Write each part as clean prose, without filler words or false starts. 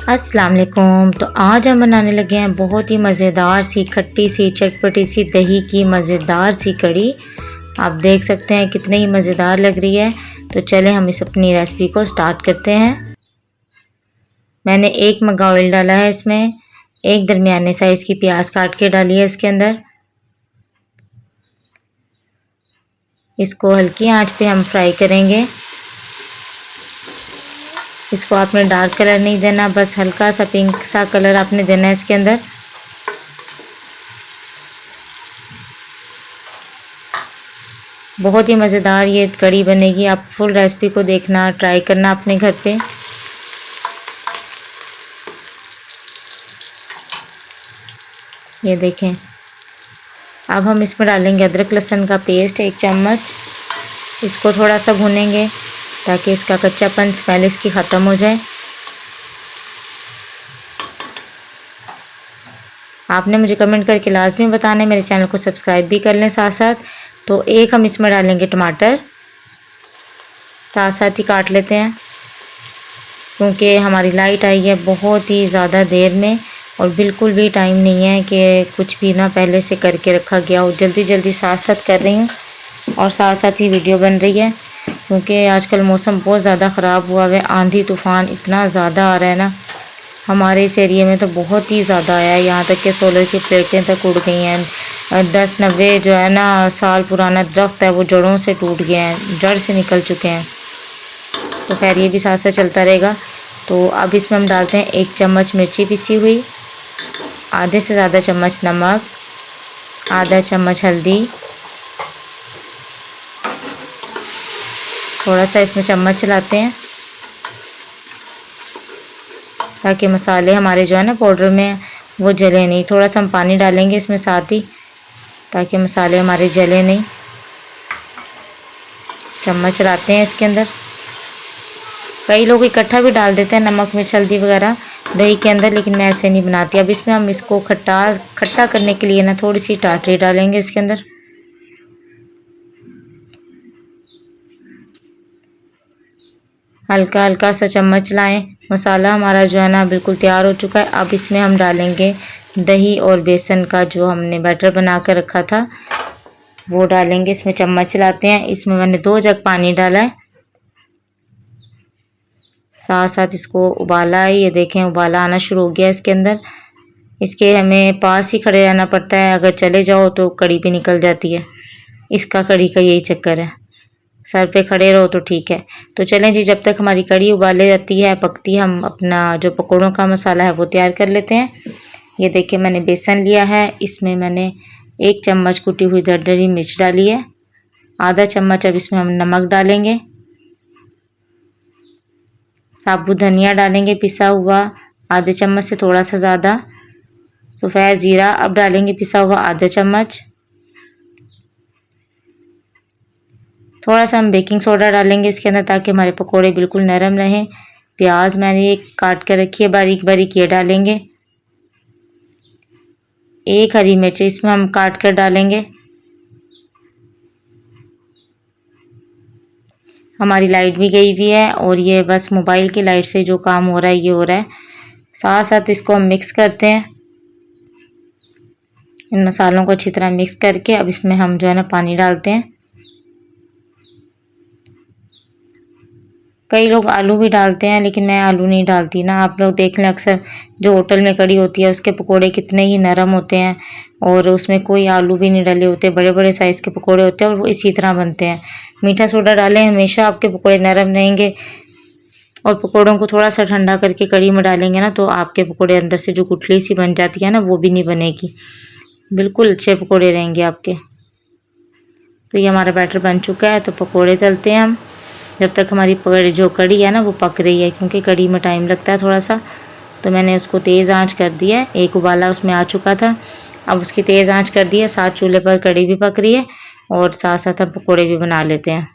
अस्सलाम वालेकुम। तो आज हम बनाने लगे हैं बहुत ही मज़ेदार सी खट्टी सी चटपटी सी दही की मज़ेदार सी कड़ी। आप देख सकते हैं कितनी ही मज़ेदार लग रही है। तो चलें हम इस अपनी रेसिपी को स्टार्ट करते हैं। मैंने एक मग ऑयल डाला है, इसमें एक दरमियाने साइज़ की प्याज काट के डाली है इसके अंदर। इसको हल्की आंच पे हम फ्राई करेंगे। इसको आपने डार्क कलर नहीं देना, बस हल्का सा पिंक सा कलर आपने देना है इसके अंदर। बहुत ही मज़ेदार ये कड़ी बनेगी। आप फुल रेसिपी को देखना, ट्राई करना अपने घर पे। ये देखें। अब हम इसमें डालेंगे अदरक लहसुन का पेस्ट 1 चम्मच। इसको थोड़ा सा भूनेंगे ताकि इसका कच्चापन स्मेल इसकी ख़त्म हो जाए। आपने मुझे कमेंट करके लाजमी बताना है, मेरे चैनल को सब्सक्राइब भी कर लें साथ साथ। तो एक हम इसमें डालेंगे टमाटर, साथ साथ ही काट लेते हैं क्योंकि हमारी लाइट आई है बहुत ही ज़्यादा देर में और बिल्कुल भी टाइम नहीं है कि कुछ भी ना पहले से करके रखा गया हो। जल्दी जल्दी साथ साथ कर रही हूँ और साथ साथ ही वीडियो बन रही है क्योंकि आजकल मौसम बहुत ज़्यादा ख़राब हुआ है। आंधी तूफ़ान इतना ज़्यादा आ रहा है ना, हमारे इस एरिया में तो बहुत ही ज़्यादा आया है। यहाँ तक कि सोलर की प्लेटें तक उड़ गई हैं। 10-90 जो है ना साल पुराना दरख्त है वो जड़ों से टूट गए हैं, जड़ से निकल चुके हैं। तो खैर ये भी साथ साथ चलता रहेगा। तो अब इसमें हम डालते हैं 1 चम्मच मिर्ची पिसी हुई, आधे से ज़्यादा चम्मच नमक, आधा चम्मच हल्दी, थोड़ा सा इसमें चम्मच चलाते हैं ताकि मसाले हमारे जो है ना पाउडर में वो जले नहीं। थोड़ा सा हम पानी डालेंगे इसमें साथ ही ताकि मसाले हमारे जले नहीं। चम्मच चलाते हैं इसके अंदर। कई लोग इकट्ठा भी डाल देते हैं नमक मिर्च हल्दी वगैरह दही के अंदर, लेकिन मैं ऐसे नहीं बनाती। अब इसमें हम इसको खट्टा करने के लिए ना थोड़ी सी टाटरी डालेंगे इसके अंदर। हल्का हल्का सा चम्मच चलाएं। मसाला हमारा जो है ना बिल्कुल तैयार हो चुका है। अब इसमें हम डालेंगे दही और बेसन का जो हमने बैटर बना कर रखा था वो डालेंगे इसमें। चम्मच चलाते हैं। इसमें मैंने 2 जग पानी डाला है, साथ साथ इसको उबाला है। ये देखें उबाला आना शुरू हो गया इसके अंदर। इसके हमें पास ही खड़े रहना पड़ता है, अगर चले जाओ तो कड़ी भी निकल जाती है। इसका कड़ी का यही चक्कर है, सर पे खड़े रहो तो ठीक है। तो चलें जी, जब तक हमारी कड़ी उबाले जाती है पकती है, हम अपना जो पकौड़ों का मसाला है वो तैयार कर लेते हैं। ये देखिए मैंने बेसन लिया है, इसमें मैंने 1 चम्मच कुटी हुई दरदरी मिर्च डाली है, आधा चम्मच अब इसमें हम नमक डालेंगे, साबुत धनिया डालेंगे पिसा हुआ आधे चम्मच से थोड़ा सा ज़्यादा, सफ़ेद ज़ीरा अब डालेंगे पिसा हुआ आधा चम्मच, थोड़ा सा हम बेकिंग सोडा डालेंगे इसके अंदर ताकि हमारे पकोड़े बिल्कुल नरम रहें। प्याज मैंने एक काट कर रखी है बारीक बारीक, ये डालेंगे। 1 हरी मिर्च इसमें हम काट कर डालेंगे। हमारी लाइट भी गई हुई है और ये बस मोबाइल की लाइट से जो काम हो रहा है ये हो रहा है। साथ साथ इसको हम मिक्स करते हैं। इन मसालों को अच्छी तरह मिक्स करके अब इसमें हम जो है ना पानी डालते हैं। कई लोग आलू भी डालते हैं लेकिन मैं आलू नहीं डालती ना। आप लोग देख लें अक्सर जो होटल में कड़ी होती है उसके पकोड़े कितने ही नरम होते हैं और उसमें कोई आलू भी नहीं डले होते, बड़े बड़े साइज़ के पकोड़े होते हैं और वो इसी तरह बनते हैं। मीठा सोडा डालें, हमेशा आपके पकोड़े नरम रहेंगे। और पकोड़ों को थोड़ा सा ठंडा करके कड़ी में डालेंगे ना तो आपके पकोड़े अंदर से जो गुठली सी बन जाती है ना वो भी नहीं बनेगी, बिल्कुल अच्छे पकोड़े रहेंगे आपके। तो ये हमारा बैटर बन चुका है, तो पकोड़े तलते हैं हम जब तक हमारी जो कड़ी है ना वो पक रही है, क्योंकि कड़ी में टाइम लगता है थोड़ा सा। तो मैंने उसको तेज़ आंच कर दिया है, 1 उबाला उसमें आ चुका था, अब उसकी तेज़ आंच कर दी है। साथ चूल्हे पर कड़ी भी पक रही है और साथ साथ हम पकोड़े भी बना लेते हैं।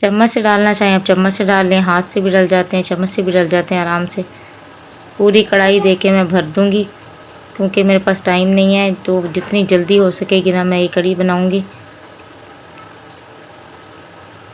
चम्मच से डालना चाहें आप चम्मच से डाल लें, हाथ से भी डल जाते हैं, चम्मच से भी डल जाते हैं आराम से। पूरी कढ़ाई दे के मैं भर दूँगी क्योंकि मेरे पास टाइम नहीं है, तो जितनी जल्दी हो सकेगी ना मैं ये कड़ी बनाऊँगी।